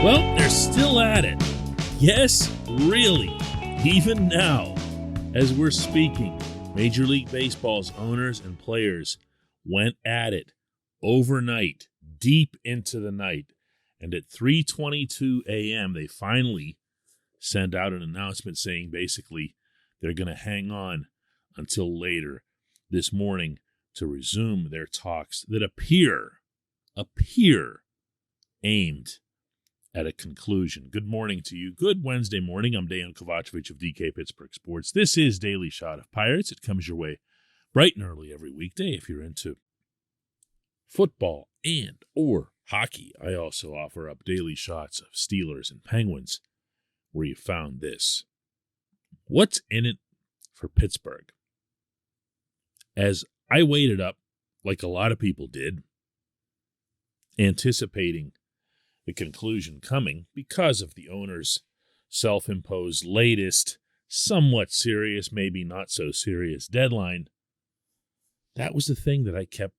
Well, they're still at it. Yes, really. Even now, as we're speaking, Major League Baseball's owners and players went at it overnight, deep into the night. And at 3:22 a.m., they finally sent out an announcement saying basically they're going to hang on until later this morning to resume their talks that appear aimed at a conclusion. Good morning to you. Good Wednesday morning. I'm Dejan Kovacevic of DK Pittsburgh Sports. This is Daily Shot of Pirates. It comes your way bright and early every weekday if you're into football and or hockey. I also offer up daily shots of Steelers and Penguins where you found this. What's in it for Pittsburgh? As I waited up, like a lot of people did, anticipating the conclusion coming because of the owner's self-imposed latest, somewhat serious, maybe not so serious deadline, that was the thing that I kept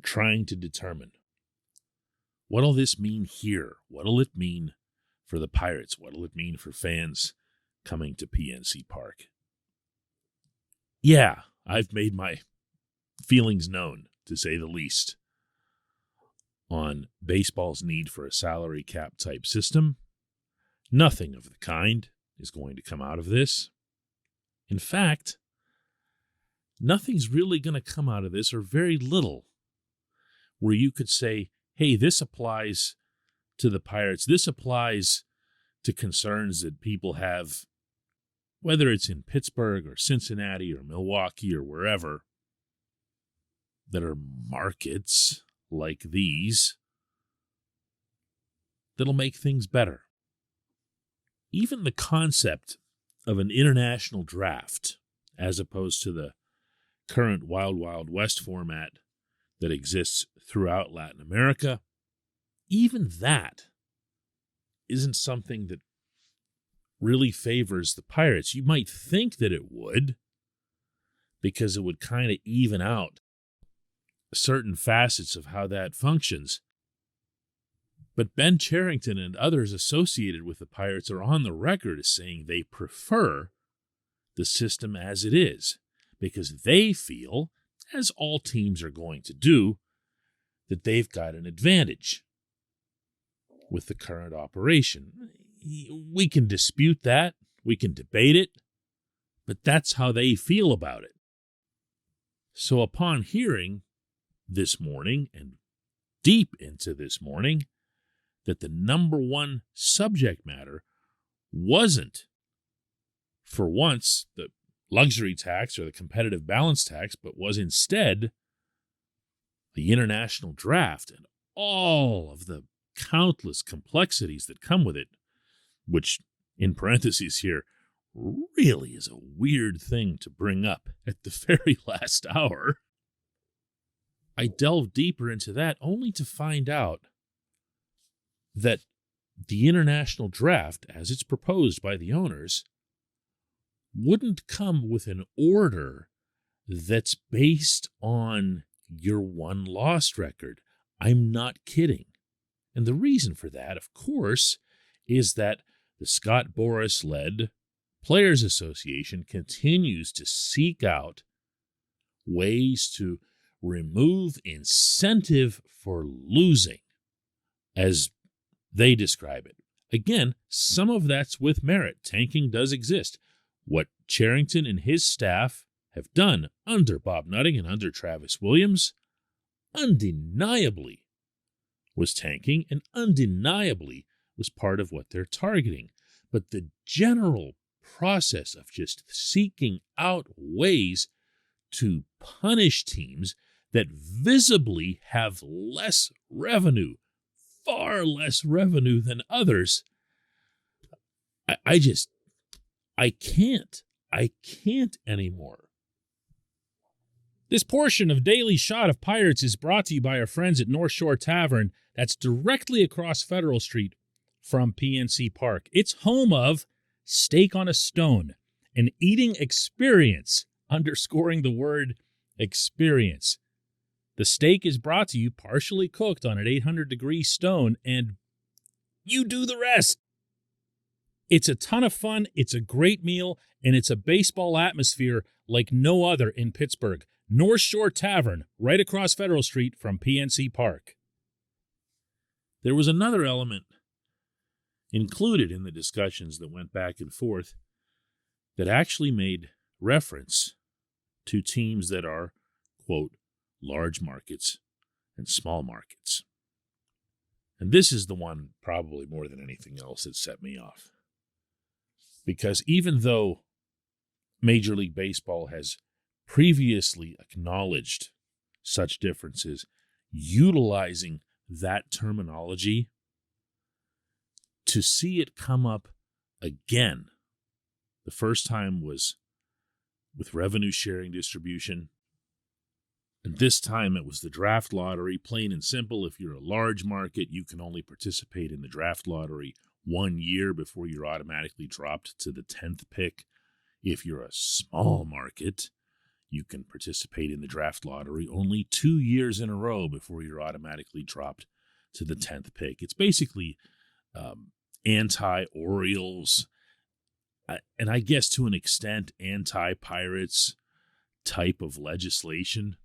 trying to determine. What'll this mean here? What'll it mean for the Pirates? What'll it mean for fans coming to PNC Park? Yeah, I've made my feelings known, to say the least, on baseball's need for a salary cap type system. Nothing of the kind is going to come out of this. In fact, nothing's really going to come out of this, or very little, where you could say, hey, this applies to the Pirates. This applies to concerns that people have, whether it's in Pittsburgh or Cincinnati or Milwaukee or wherever, that are markets like these that'll make things better. Even the concept of an international draft, as opposed to the current Wild Wild West format that exists throughout Latin America, even that isn't something that really favors the Pirates. You might think that it would, because it would kind of even out certain facets of how that functions. But Ben Cherington and others associated with the Pirates are on the record as saying they prefer the system as it is, because they feel, as all teams are going to do, that they've got an advantage with the current operation. We can dispute that, we can debate it, but that's how they feel about it. So upon hearing this morning, and deep into this morning, that the number one subject matter wasn't, for once, the luxury tax or the competitive balance tax, but was instead the international draft and all of the countless complexities that come with it, which, in parentheses here, really is a weird thing to bring up at the very last hour. I delved deeper into that only to find out that the international draft, as it's proposed by the owners, wouldn't come with an order that's based on your one-loss record. I'm not kidding. And the reason for that, of course, is that the Scott Boras-led Players Association continues to seek out ways to remove incentive for losing, as they describe it. Again, some of that's with merit. Tanking does exist. What Cherington and his staff have done under Bob Nutting and under Travis Williams undeniably was tanking and undeniably was part of what they're targeting. But the general process of just seeking out ways to punish teams that visibly have less revenue, far less revenue than others, I can't anymore. This portion of Daily Shot of Pirates is brought to you by our friends at North Shore Tavern, that's directly across Federal Street from PNC Park. It's home of Steak on a Stone, an eating experience, underscoring the word experience. The steak is brought to you partially cooked on an 800-degree stone, and You do the rest. It's a ton of fun, it's a great meal, and it's a baseball atmosphere like no other in Pittsburgh. North Shore Tavern, right across Federal Street from PNC Park. There was another element included in the discussions that went back and forth that actually made reference to teams that are, quote, large markets and small markets. And this is the one probably more than anything else that set me off. Because even though Major League Baseball has previously acknowledged such differences, utilizing that terminology, to see it come up again, the first time was with revenue sharing distribution, and this time it was the draft lottery. Plain and simple, if you're a large market, you can only participate in the draft lottery 1 year before you're automatically dropped to the 10th pick. If you're a small market, you can participate in the draft lottery only 2 years in a row before you're automatically dropped to the 10th pick. It's basically anti-Orioles, and I guess to an extent anti-Pirates type of legislation.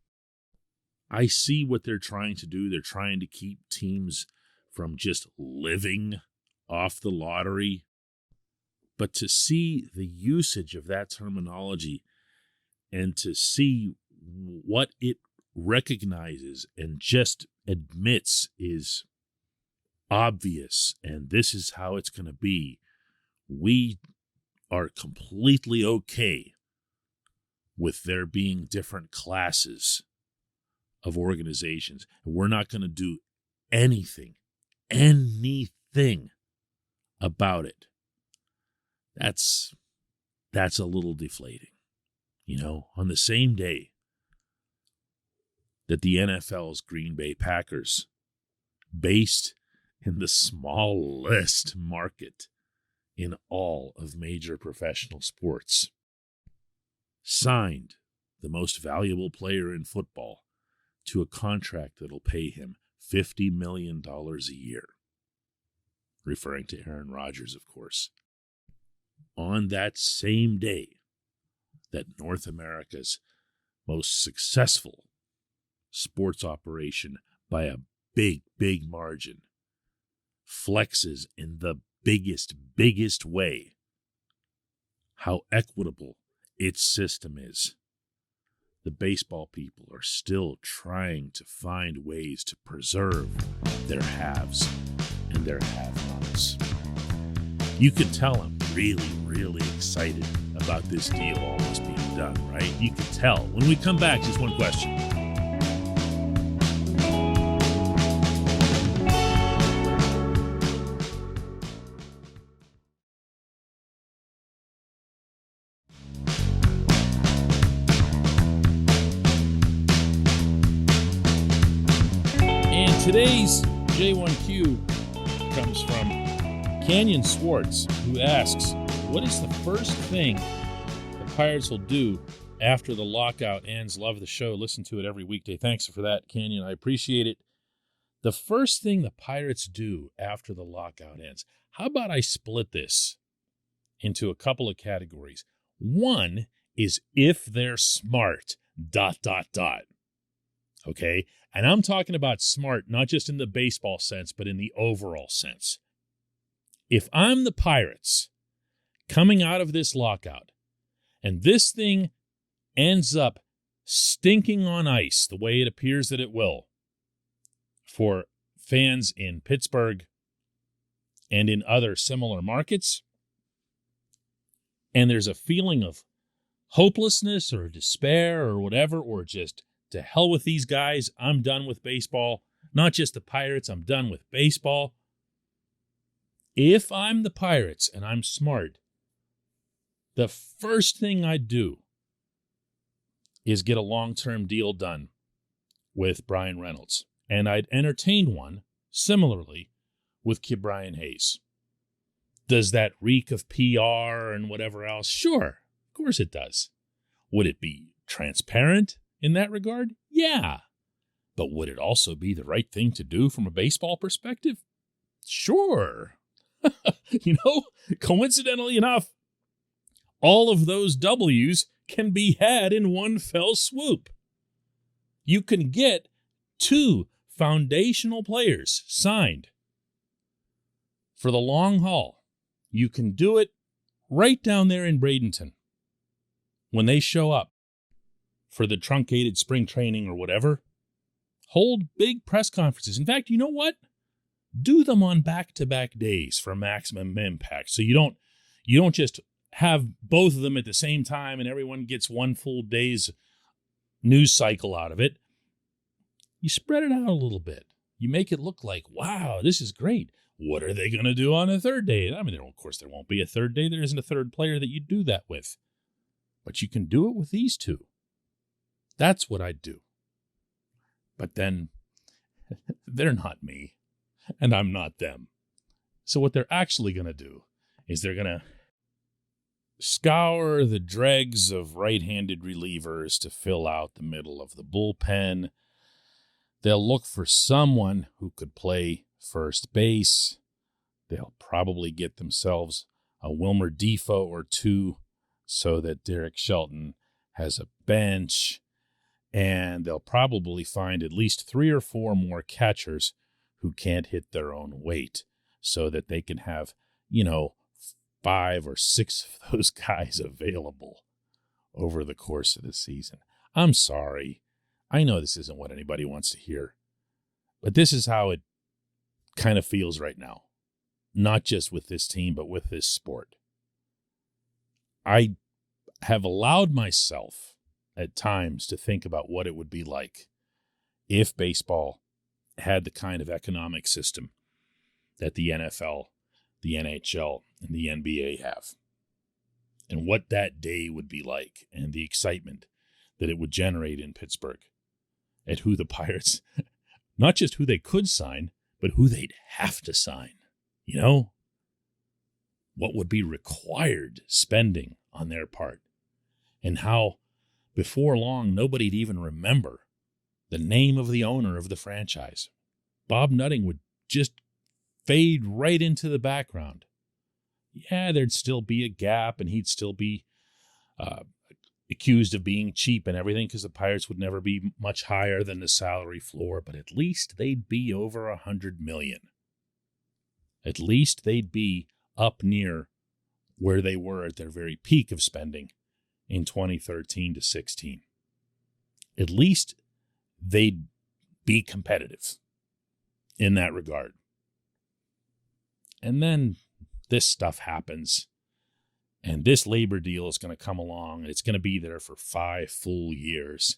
I see what they're trying to do. They're trying to keep teams from just living off the lottery. But to see the usage of that terminology and to see what it recognizes and just admits is obvious and this is how it's going to be, we are completely okay with there being different classes of organizations. And we're not going to do anything about it. That's a little deflating. You know, on the same day that the NFL's Green Bay Packers, based in the smallest market in all of major professional sports, signed the most valuable player in football to a contract that'll pay him $50 million a year. Referring to Aaron Rodgers, of course. On that same day that North America's most successful sports operation by a big margin flexes in the biggest way how equitable its system is, the baseball people are still trying to find ways to preserve their haves and their have-nots. You can tell I'm really excited about this deal almost being done, right? You can tell. When we come back, just one question. And today's J1Q comes from Canyon Swartz, who asks, what is the first thing the Pirates will do after the lockout ends? Love the show. Listen to it every weekday. Thanks for that, Canyon. I appreciate it. The first thing the Pirates do after the lockout ends. How about I split this into a couple of categories? One is if they're smart, ... Okay? And I'm talking about smart, not just in the baseball sense, but in the overall sense. If I'm the Pirates coming out of this lockout and this thing ends up stinking on ice the way it appears that it will for fans in Pittsburgh and in other similar markets, and there's a feeling of hopelessness or despair or whatever, or just to hell with these guys, I'm done with baseball, not just the Pirates, I'm done with baseball. If I'm the Pirates and I'm smart, the first thing I'd do is get a long-term deal done with Brian Reynolds. And I'd entertain one similarly with Brian Hayes. Does that reek of PR and whatever else? Sure, of course it does. Would it be transparent in that regard? Yeah. But would it also be the right thing to do from a baseball perspective? Sure. Coincidentally enough, all of those W's can be had in one fell swoop. You can get 2 foundational players signed for the long haul. You can do it right down there in Bradenton when they show up for the truncated spring training or whatever. Hold big press conferences. In fact, you know what? Do them on back-to-back days for maximum impact. So you don't just have both of them at the same time and everyone gets one full day's news cycle out of it. You spread it out a little bit. You make it look like, wow, this is great. What are they going to do on a third day? I mean, of course, there won't be a third day. There isn't a third player that you do that with. But you can do it with these 2. That's what I'd do. But then they're not me, and I'm not them. So what they're actually going to do is they're going to scour the dregs of right-handed relievers to fill out the middle of the bullpen. They'll look for someone who could play first base. They'll probably get themselves a Wilmer Defoe or 2 so that Derek Shelton has a bench. And they'll probably find at least 3 or 4 more catchers who can't hit their own weight so that they can have, 5 or 6 of those guys available over the course of the season. I'm sorry. I know this isn't what anybody wants to hear, but this is how it kind of feels right now. Not just with this team, but with this sport. I have allowed myself at times to think about what it would be like if baseball had the kind of economic system that the NFL, the NHL, and the NBA have. And what that day would be like and the excitement that it would generate in Pittsburgh at who the Pirates, not just who they could sign, but who they'd have to sign. What would be required spending on their part, and how before long, nobody'd even remember the name of the owner of the franchise. Bob Nutting would just fade right into the background. Yeah, there'd still be a gap, and he'd still be accused of being cheap and everything because the Pirates would never be much higher than the salary floor, but at least they'd be over $100 million. At least they'd be up near where they were at their very peak of spending in 2013 to 16. At least they'd be competitive in that regard. And then this stuff happens, and this labor deal is going to come along, and it's going to be there for 5 full years.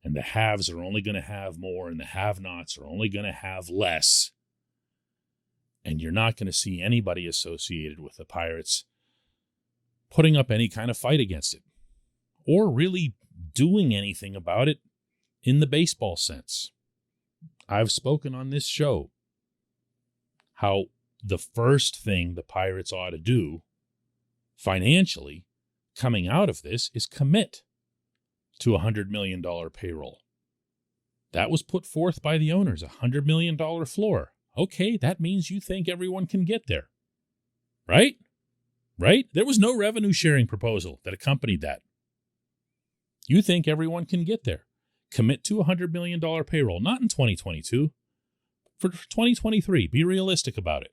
And the haves are only going to have more, and the have-nots are only going to have less. And you're not going to see anybody associated with the Pirates putting up any kind of fight against it, or really doing anything about it in the baseball sense. I've spoken on this show how the first thing the Pirates ought to do financially coming out of this is commit to a $100 million payroll. That was put forth by the owners, a $100 million floor. Okay, that means you think everyone can get there. Right? There was no revenue sharing proposal that accompanied that. You think everyone can get there. Commit to a $100 million payroll, not in 2022. For 2023, be realistic about it.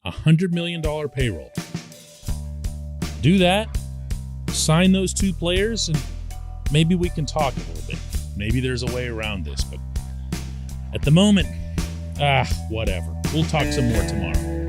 A $100 million payroll. Do that, sign those 2 players, and maybe we can talk a little bit. Maybe there's a way around this, but at the moment, whatever. We'll talk some more tomorrow.